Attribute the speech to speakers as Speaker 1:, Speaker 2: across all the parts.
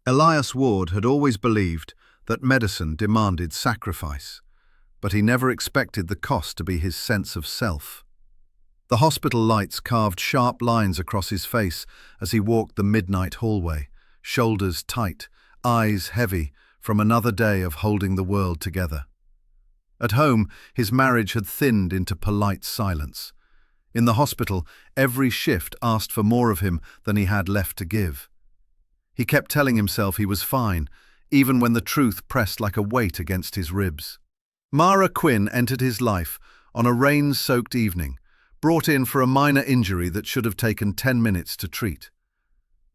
Speaker 1: Elias Ward had always believed that medicine demanded sacrifice, but he never expected the cost to be his sense of self. The hospital lights carved sharp lines across his face as he walked the midnight hallway, shoulders tight, eyes heavy from another day of holding the world together. At home, his marriage had thinned into polite silence. In the hospital, every shift asked for more of him than he had left to give. He kept telling himself he was fine, even when the truth pressed like a weight against his ribs. Mara Quinn entered his life on a rain-soaked evening, brought in for a minor injury that should have taken 10 minutes to treat.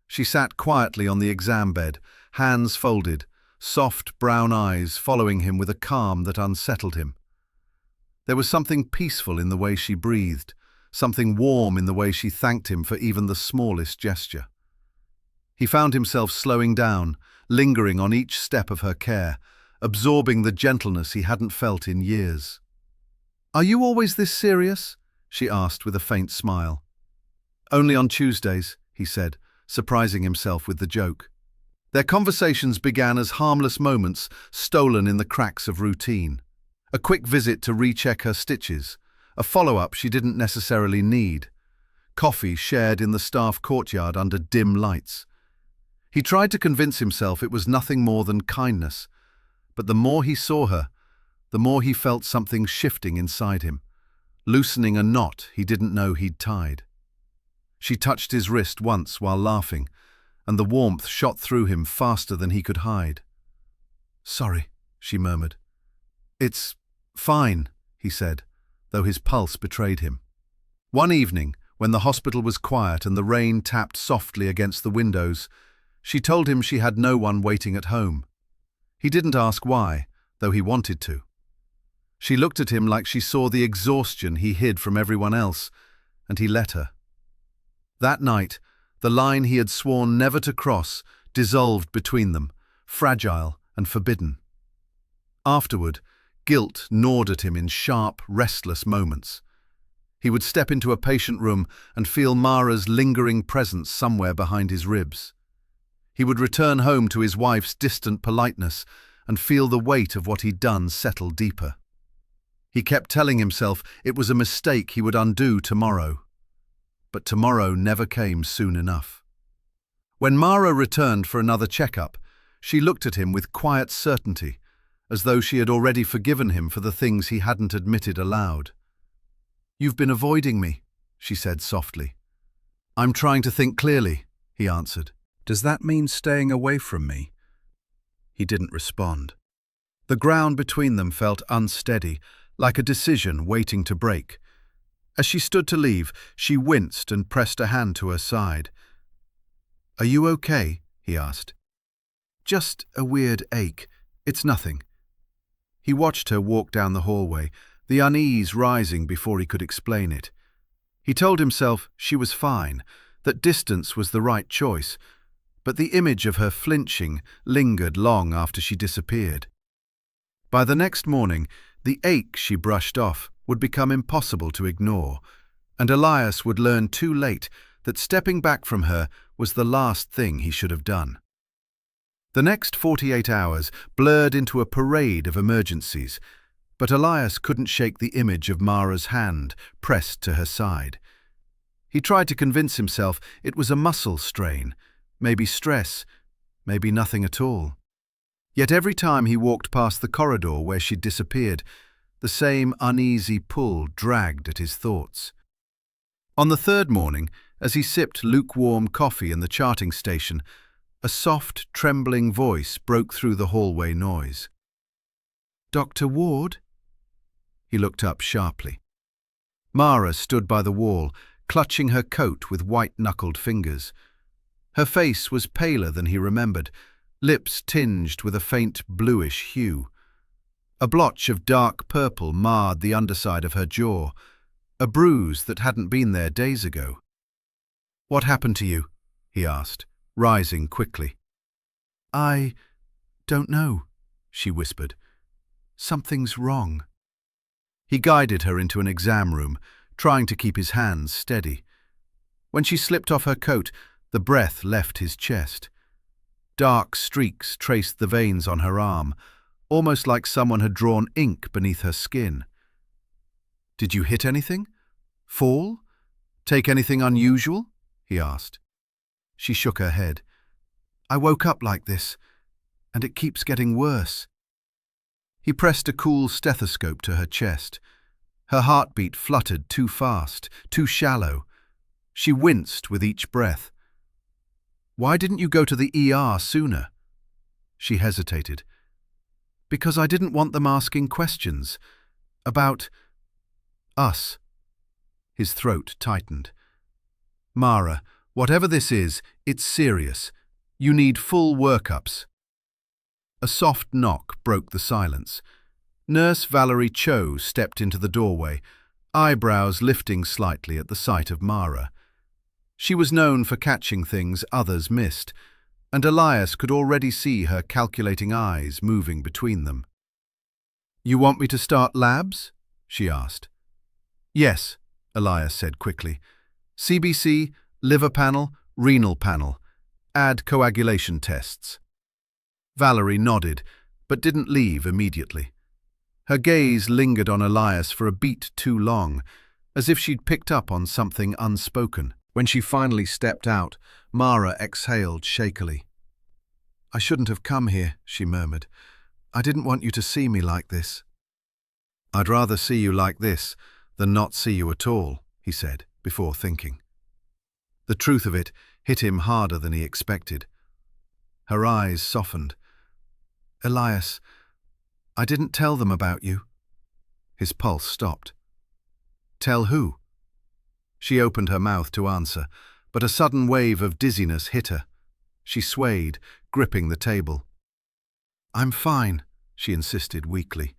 Speaker 1: She sat quietly on the exam bed, hands folded, soft brown eyes following him with a calm that unsettled him. There was something peaceful in the way she breathed, something warm in the way she thanked him for even the smallest gesture. He found himself slowing down, lingering on each step of her care, absorbing the gentleness he hadn't felt in years. "Are you always this serious?" she asked with a faint smile. "Only on Tuesdays," he said, surprising himself with the joke. Their conversations began as harmless moments stolen in the cracks of routine. A quick visit to recheck her stitches, a follow-up she didn't necessarily need. Coffee shared in the staff courtyard under dim lights. He tried to convince himself it was nothing more than kindness, but the more he saw her, the more he felt something shifting inside him, loosening a knot he didn't know he'd tied. She touched his wrist once while laughing, and the warmth shot through him faster than he could hide. "Sorry," she murmured. "It's fine," he said, though his pulse betrayed him. One evening, when the hospital was quiet and the rain tapped softly against the windows, she told him she had no one waiting at home. He didn't ask why, though he wanted to. She looked at him like she saw the exhaustion he hid from everyone else, and he let her. That night, the line he had sworn never to cross dissolved between them, fragile and forbidden. Afterward, guilt gnawed at him in sharp, restless moments. He would step into a patient room and feel Mara's lingering presence somewhere behind his ribs. He would return home to his wife's distant politeness and feel the weight of what he'd done settle deeper. He kept telling himself it was a mistake he would undo tomorrow. But tomorrow never came soon enough. When Mara returned for another checkup, she looked at him with quiet certainty, as though she had already forgiven him for the things he hadn't admitted aloud. "You've been avoiding me," she said softly. "I'm trying to think clearly," he answered. "Does that mean staying away from me?" He didn't respond. The ground between them felt unsteady, like a decision waiting to break. As she stood to leave, she winced and pressed a hand to her side. "Are you okay?" he asked. "Just a weird ache. It's nothing." He watched her walk down the hallway, the unease rising before he could explain it. He told himself she was fine, that distance was the right choice, but the image of her flinching lingered long after she disappeared. By the next morning, the ache she brushed off would become impossible to ignore, and Elias would learn too late that stepping back from her was the last thing he should have done. The next 48 hours blurred into a parade of emergencies, but Elias couldn't shake the image of Mara's hand pressed to her side. He tried to convince himself it was a muscle strain, maybe stress, maybe nothing at all. Yet every time he walked past the corridor where she'd disappeared, the same uneasy pull dragged at his thoughts. On the third morning, as he sipped lukewarm coffee in the charting station, a soft, trembling voice broke through the hallway noise. "Dr. Ward?" He looked up sharply. Mara stood by the wall, clutching her coat with white-knuckled fingers. Her face was paler than he remembered, lips tinged with a faint bluish hue. A blotch of dark purple marred the underside of her jaw, a bruise that hadn't been there days ago. "What happened to you?" he asked, rising quickly. "I don't know," she whispered. "Something's wrong." He guided her into an exam room, trying to keep his hands steady. When she slipped off her coat, the breath left his chest. Dark streaks traced the veins on her arm, almost like someone had drawn ink beneath her skin. "Did you hit anything? Fall? Take anything unusual?" he asked. She shook her head. "I woke up like this, and it keeps getting worse." He pressed a cool stethoscope to her chest. Her heartbeat fluttered too fast, too shallow. She winced with each breath. "Why didn't you go to the ER sooner?" She hesitated. "Because I didn't want them asking questions. About us." His throat tightened. "Mara, whatever this is, it's serious. You need full workups." A soft knock broke the silence. Nurse Valerie Cho stepped into the doorway, eyebrows lifting slightly at the sight of Mara. She was known for catching things others missed, and Elias could already see her calculating eyes moving between them. "You want me to start labs?" she asked. "Yes," Elias said quickly. "CBC, liver panel, renal panel. Add coagulation tests." Valerie nodded, but didn't leave immediately. Her gaze lingered on Elias for a beat too long, as if she'd picked up on something unspoken. When she finally stepped out, Mara exhaled shakily. "I shouldn't have come here," she murmured. "I didn't want you to see me like this." "I'd rather see you like this than not see you at all," he said, before thinking. The truth of it hit him harder than he expected. Her eyes softened. "Elias, I didn't tell them about you." His pulse stopped. "Tell who?" She opened her mouth to answer, but a sudden wave of dizziness hit her. She swayed, gripping the table. "I'm fine," she insisted weakly.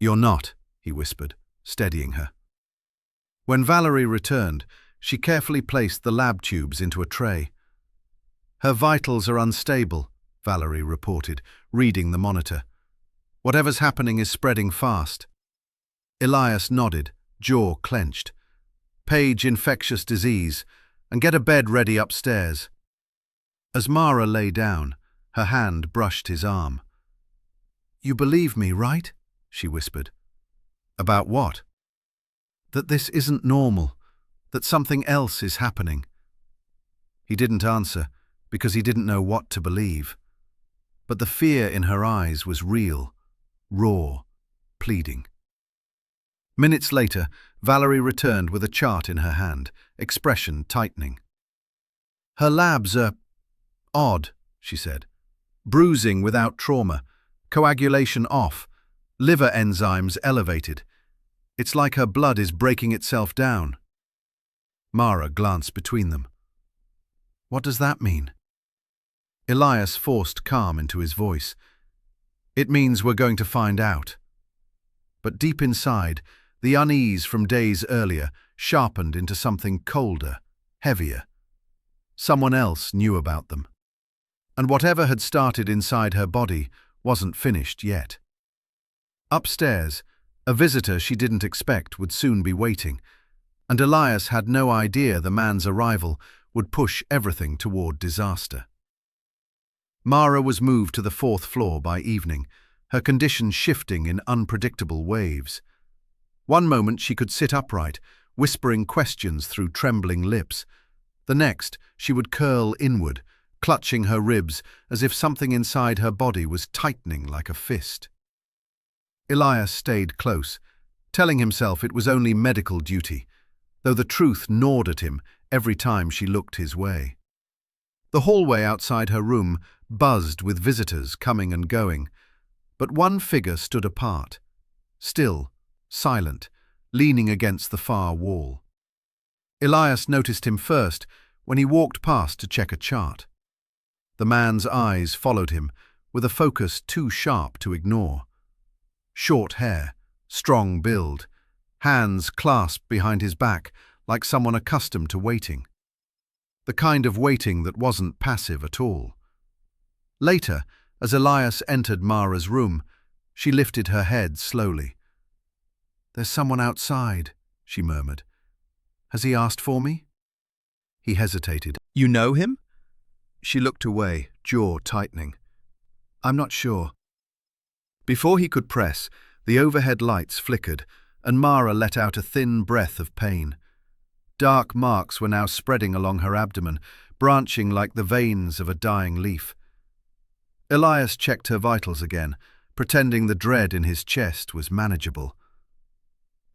Speaker 1: "You're not," he whispered, steadying her. When Valerie returned, she carefully placed the lab tubes into a tray. "Her vitals are unstable," Valerie reported, reading the monitor. "Whatever's happening is spreading fast." Elias nodded, jaw clenched. "Page infectious disease, and get a bed ready upstairs." As Mara lay down, her hand brushed his arm. "You believe me, right?" she whispered. "About what?" "That this isn't normal, that something else is happening." He didn't answer, because he didn't know what to believe. But the fear in her eyes was real, raw, pleading. Minutes later, Valerie returned with a chart in her hand, expression tightening. "Her labs are odd," she said. "Bruising without trauma, coagulation off, liver enzymes elevated. It's like her blood is breaking itself down." Mara glanced between them. "What does that mean?" Elias forced calm into his voice. "It means we're going to find out." But deep inside, the unease from days earlier sharpened into something colder, heavier. Someone else knew about them. And whatever had started inside her body wasn't finished yet. Upstairs, a visitor she didn't expect would soon be waiting, and Elias had no idea the man's arrival would push everything toward disaster. Mara was moved to the 4th floor by evening, her condition shifting in unpredictable waves. One moment she could sit upright, whispering questions through trembling lips. The next, she would curl inward, clutching her ribs as if something inside her body was tightening like a fist. Elias stayed close, telling himself it was only medical duty, though the truth gnawed at him every time she looked his way. The hallway outside her room buzzed with visitors coming and going, but one figure stood apart, still, silent, leaning against the far wall. Elias noticed him first when he walked past to check a chart. The man's eyes followed him, with a focus too sharp to ignore. Short hair, strong build, hands clasped behind his back like someone accustomed to waiting. The kind of waiting that wasn't passive at all. Later, as Elias entered Mara's room, she lifted her head slowly. "There's someone outside," she murmured. "Has he asked for me?" He hesitated. "You know him?" She looked away, jaw tightening. "I'm not sure." Before he could press, the overhead lights flickered, and Mara let out a thin breath of pain. Dark marks were now spreading along her abdomen, branching like the veins of a dying leaf. Elias checked her vitals again, pretending the dread in his chest was manageable.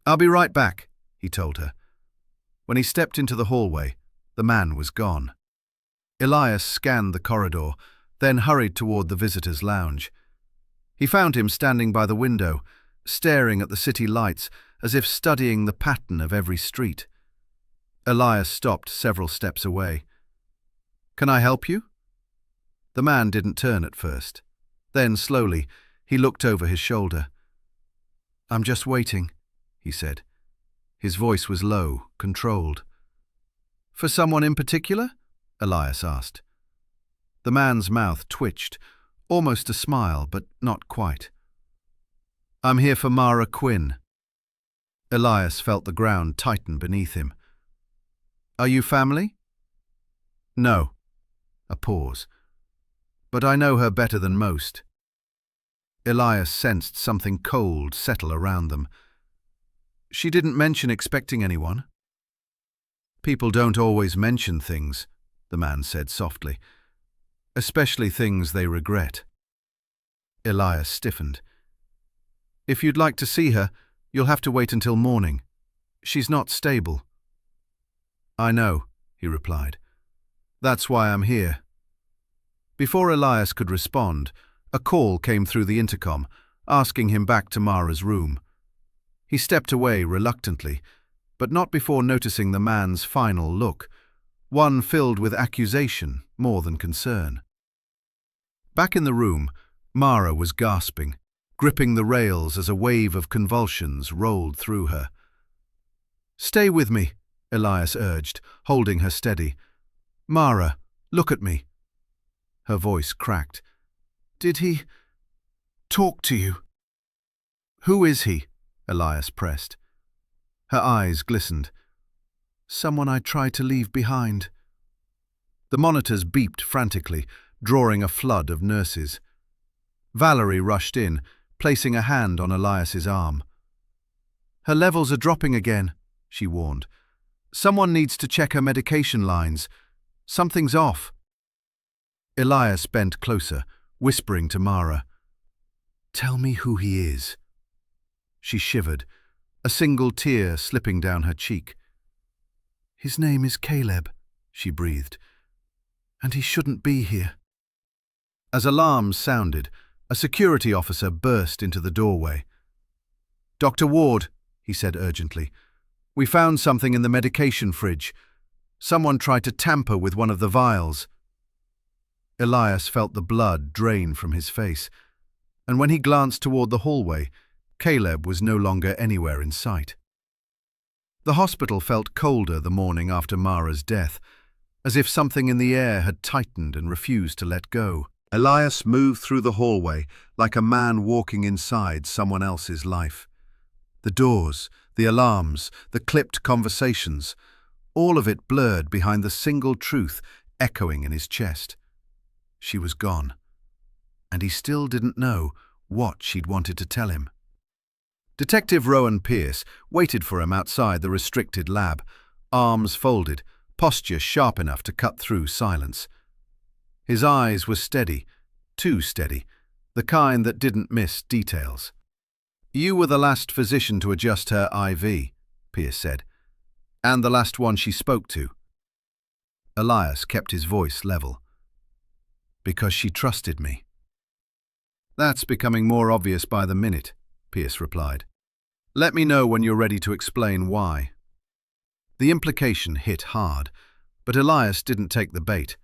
Speaker 1: "I'll be right back," he told her. When he stepped into the hallway, the man was gone. Elias scanned the corridor, then hurried toward the visitors' lounge. He found him standing by the window, staring at the city lights as if studying the pattern of every street. Elias stopped several steps away. "Can I help you?" The man didn't turn at first. Then, slowly, he looked over his shoulder. "I'm just waiting," he said. His voice was low, controlled. "For someone in particular?" Elias asked. The man's mouth twitched, almost a smile, but not quite. "I'm here for Mara Quinn." Elias felt the ground tighten beneath him. "Are you family?" "No." A pause. "But I know her better than most." Elias sensed something cold settle around them. "She didn't mention expecting anyone." "People don't always mention things," the man said softly. "Especially things they regret." Elias stiffened. "If you'd like to see her, you'll have to wait until morning. She's not stable." "I know," he replied. "That's why I'm here." Before Elias could respond, a call came through the intercom, asking him back to Mara's room. He stepped away reluctantly, but not before noticing the man's final look, one filled with accusation more than concern. Back in the room, Mara was gasping, gripping the rails as a wave of convulsions rolled through her. "Stay with me," Elias urged, holding her steady. "Mara, look at me." Her voice cracked. "Did he talk to you?" "Who is he?" Elias pressed. Her eyes glistened. "Someone I tried to leave behind." The monitors beeped frantically, drawing a flood of nurses. Valerie rushed in, placing a hand on Elias's arm. "Her levels are dropping again," she warned. "Someone needs to check her medication lines. Something's off." Elias bent closer, whispering to Mara, "Tell me who he is." She shivered, a single tear slipping down her cheek. "His name is Caleb," she breathed, "and he shouldn't be here." As alarms sounded, a security officer burst into the doorway. "Dr. Ward," he said urgently, "we found something in the medication fridge. Someone tried to tamper with one of the vials." Elias felt the blood drain from his face, and when he glanced toward the hallway, Caleb was no longer anywhere in sight. The hospital felt colder the morning after Mara's death, as if something in the air had tightened and refused to let go. Elias moved through the hallway like a man walking inside someone else's life. The doors, the alarms, the clipped conversations, all of it blurred behind the single truth echoing in his chest. She was gone, and he still didn't know what she'd wanted to tell him. Detective Rowan Pierce waited for him outside the restricted lab, arms folded, posture sharp enough to cut through silence. His eyes were steady, too steady, the kind that didn't miss details. "You were the last physician to adjust her IV," Pierce said, "and the last one she spoke to." Elias kept his voice level. "Because she trusted me." "That's becoming more obvious by the minute," Pierce replied. "Let me know when you're ready to explain why." The implication hit hard, but Elias didn't take the bait.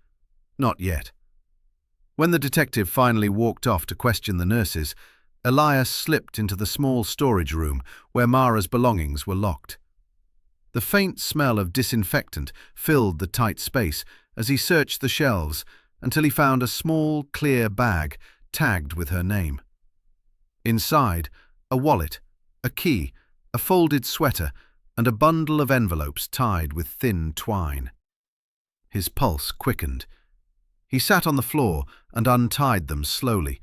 Speaker 1: Not yet. When the detective finally walked off to question the nurses, Elias slipped into the small storage room where Mara's belongings were locked. The faint smell of disinfectant filled the tight space as he searched the shelves until he found a small, clear bag tagged with her name. Inside, a wallet, a key, a folded sweater, and a bundle of envelopes tied with thin twine. His pulse quickened. He sat on the floor and untied them slowly,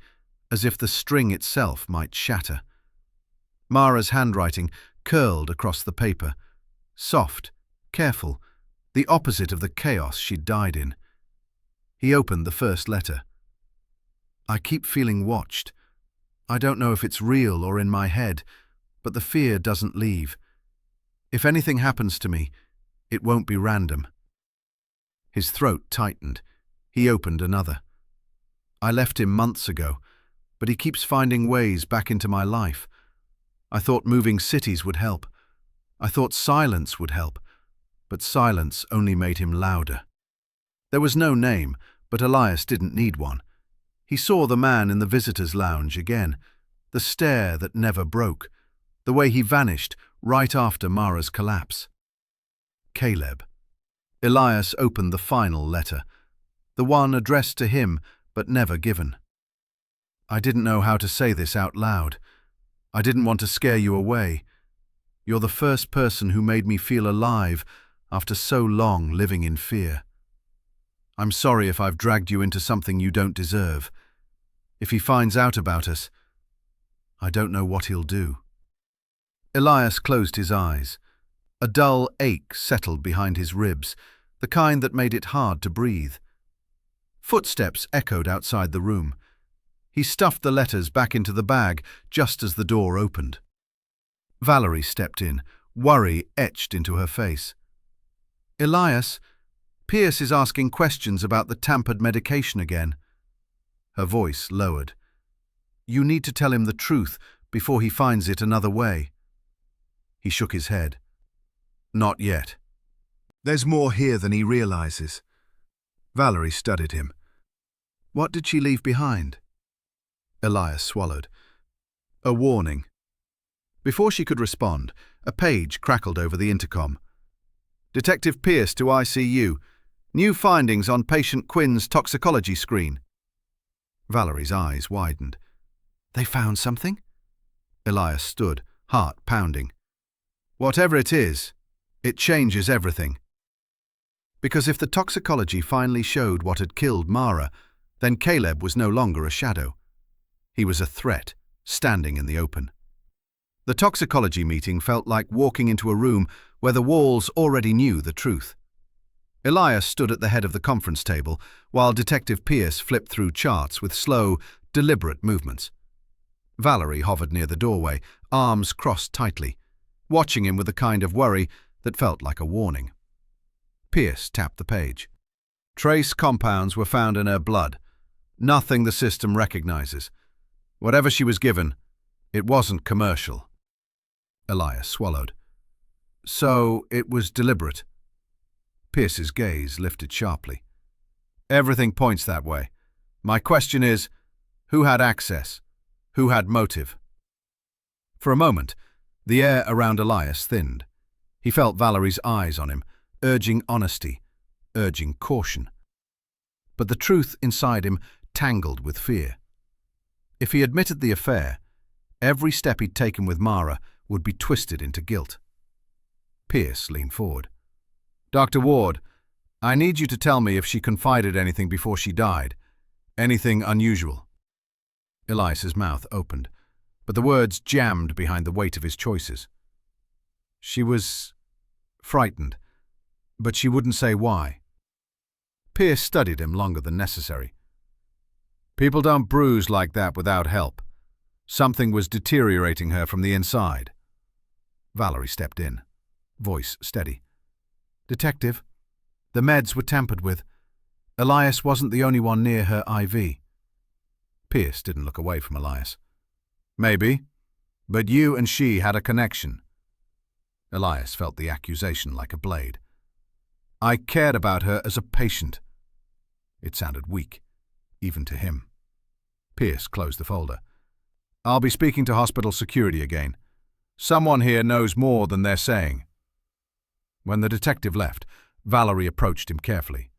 Speaker 1: as if the string itself might shatter. Mara's handwriting curled across the paper, soft, careful, the opposite of the chaos she'd died in. He opened the first letter. I keep feeling watched. I don't know if it's real or in my head, but the fear doesn't leave. If anything happens to me, it won't be random. His throat tightened. He opened another. I left him months ago, but he keeps finding ways back into my life. I thought moving cities would help. I thought silence would help, but silence only made him louder. There was no name, but Elias didn't need one. He saw the man in the visitors' lounge again, the stare that never broke, the way he vanished right after Mara's collapse. Caleb. Elias opened the final letter, the one addressed to him but never given. I didn't know how to say this out loud. I didn't want to scare you away. You're the first person who made me feel alive after so long living in fear. I'm sorry if I've dragged you into something you don't deserve. If he finds out about us, I don't know what he'll do. Elias closed his eyes. A dull ache settled behind his ribs, the kind that made it hard to breathe. Footsteps echoed outside the room. He stuffed the letters back into the bag just as the door opened. Valerie stepped in, worry etched into her face. Elias, Pierce is asking questions about the tampered medication again. Her voice lowered. You need to tell him the truth before he finds it another way. He shook his head. Not yet. There's more here than he realizes. Valerie studied him. What did she leave behind? Elias swallowed. A warning. Before she could respond, a page crackled over the intercom. Detective Pierce to ICU. New findings on patient Quinn's toxicology screen. Valerie's eyes widened. They found something? Elias stood, heart pounding. Whatever it is, it changes everything. Because if the toxicology finally showed what had killed Mara, then Caleb was no longer a shadow. He was a threat, standing in the open. The toxicology meeting felt like walking into a room where the walls already knew the truth. Elias stood at the head of the conference table, while Detective Pierce flipped through charts with slow, deliberate movements. Valerie hovered near the doorway, arms crossed tightly, watching him with a kind of worry that felt like a warning. Pierce tapped the page. Trace compounds were found in her blood. Nothing the system recognizes. Whatever she was given, it wasn't commercial. Elias swallowed. So it was deliberate. Pierce's gaze lifted sharply. Everything points that way. My question is, who had access? Who had motive? For a moment, the air around Elias thinned. He felt Valerie's eyes on him, urging honesty, urging caution. But the truth inside him tangled with fear. If he admitted the affair, every step he'd taken with Mara would be twisted into guilt. Pierce leaned forward. Dr. Ward, I need you to tell me if she confided anything before she died. Anything unusual. Elias's mouth opened, but the words jammed behind the weight of his choices. She was frightened, but she wouldn't say why. Pierce studied him longer than necessary. People don't bruise like that without help. Something was deteriorating her from the inside. Valerie stepped in, voice steady. Detective, the meds were tampered with. Elias wasn't the only one near her IV. Pierce didn't look away from Elias. Maybe, but you and she had a connection. Elias felt the accusation like a blade. I cared about her as a patient. It sounded weak, even to him. Pierce closed the folder. I'll be speaking to hospital security again. Someone here knows more than they're saying. When the detective left, Valerie approached him carefully.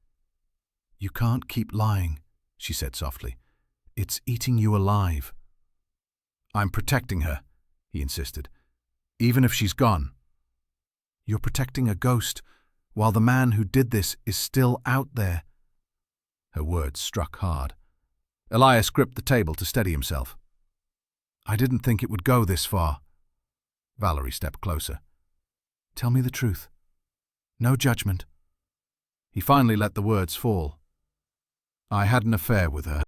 Speaker 1: You can't keep lying, she said softly. It's eating you alive. I'm protecting her, he insisted, even if she's gone. You're protecting a ghost, while the man who did this is still out there. Her words struck hard. Elias gripped the table to steady himself. I didn't think it would go this far. Valerie stepped closer. Tell me the truth. No judgment. He finally let the words fall. I had an affair with her.